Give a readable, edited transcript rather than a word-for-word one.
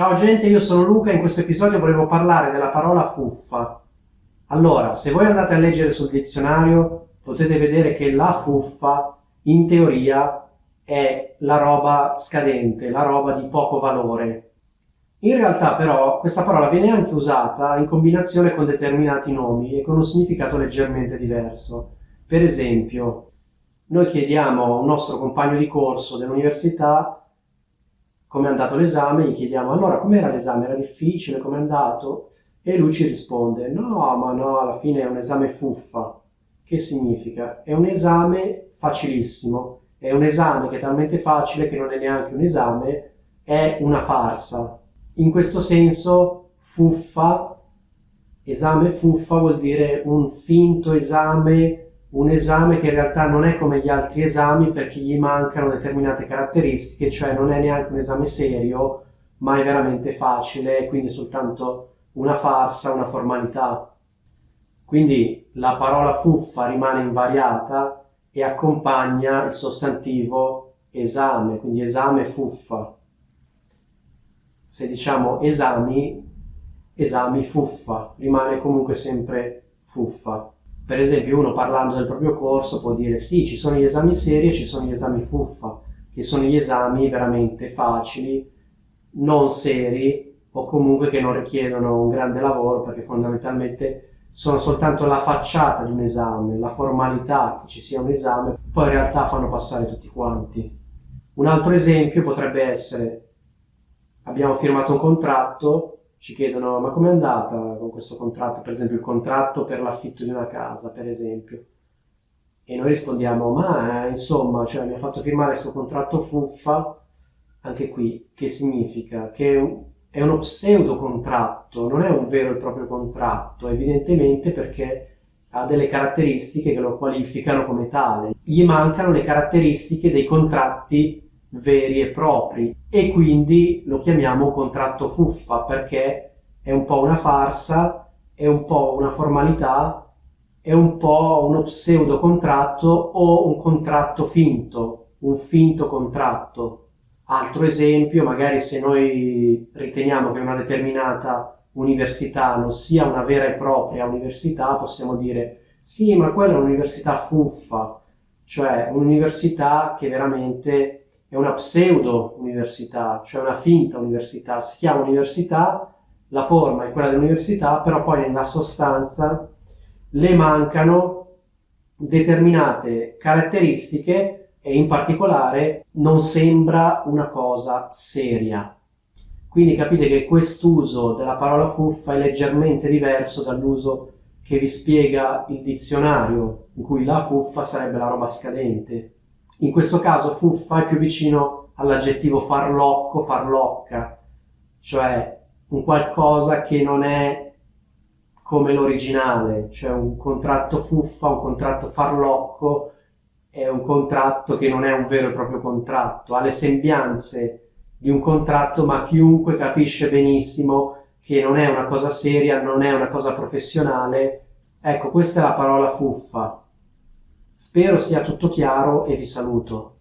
Ciao gente, io sono Luca e in questo episodio volevo parlare della parola fuffa. Allora, se voi andate a leggere sul dizionario, potete vedere che la fuffa, in teoria, è la roba scadente, la roba di poco valore. In realtà però questa parola viene anche usata in combinazione con determinati nomi e con un significato leggermente diverso. Per esempio, noi chiediamo a un nostro compagno di corso dell'università come è andato l'esame, gli chiediamo allora com'era l'esame, era difficile, com'è andato? E lui ci risponde no, ma no, alla fine è un esame fuffa. Che significa? È un esame facilissimo, è un esame che è talmente facile che non è neanche un esame, è una farsa. In questo senso fuffa, esame fuffa vuol dire un finto esame, un esame che in realtà non è come gli altri esami perché gli mancano determinate caratteristiche, cioè non è neanche un esame serio, ma è veramente facile e quindi è soltanto una farsa, una formalità. Quindi la parola fuffa rimane invariata e accompagna il sostantivo esame, quindi esame fuffa. Se diciamo esami, esami fuffa, rimane comunque sempre fuffa. Per esempio uno parlando del proprio corso può dire sì, ci sono gli esami seri e ci sono gli esami fuffa, che sono gli esami veramente facili, non seri o comunque che non richiedono un grande lavoro perché fondamentalmente sono soltanto la facciata di un esame, la formalità che ci sia un esame, poi in realtà fanno passare tutti quanti. Un altro esempio potrebbe essere abbiamo firmato un contratto, ci chiedono ma com'è andata con questo contratto, per esempio il contratto per l'affitto di una casa, per esempio. E noi rispondiamo ma insomma, cioè mi ha fatto firmare questo contratto fuffa, anche qui, che significa? Che è uno pseudo contratto, non è un vero e proprio contratto, evidentemente perché ha delle caratteristiche che lo qualificano come tale. Gli mancano le caratteristiche dei contratti veri e propri e quindi lo chiamiamo contratto fuffa perché è un po' una farsa, è un po' una formalità, è un po' uno pseudo contratto o un contratto finto, un finto contratto. Altro esempio, magari se noi riteniamo che una determinata università non sia una vera e propria università, possiamo dire sì, ma quella è un'università fuffa, cioè un'università che veramente è una pseudo università, cioè una finta università, si chiama università, la forma è quella dell'università, però poi nella sostanza le mancano determinate caratteristiche e in particolare non sembra una cosa seria. Quindi capite che quest'uso della parola fuffa è leggermente diverso dall'uso che vi spiega il dizionario, in cui la fuffa sarebbe la roba scadente. In questo caso fuffa è più vicino all'aggettivo farlocco, farlocca, cioè un qualcosa che non è come l'originale, cioè un contratto fuffa, un contratto farlocco è un contratto che non è un vero e proprio contratto, ha le sembianze di un contratto, ma chiunque capisce benissimo che non è una cosa seria, non è una cosa professionale. Ecco, questa è la parola fuffa. Spero sia tutto chiaro e vi saluto.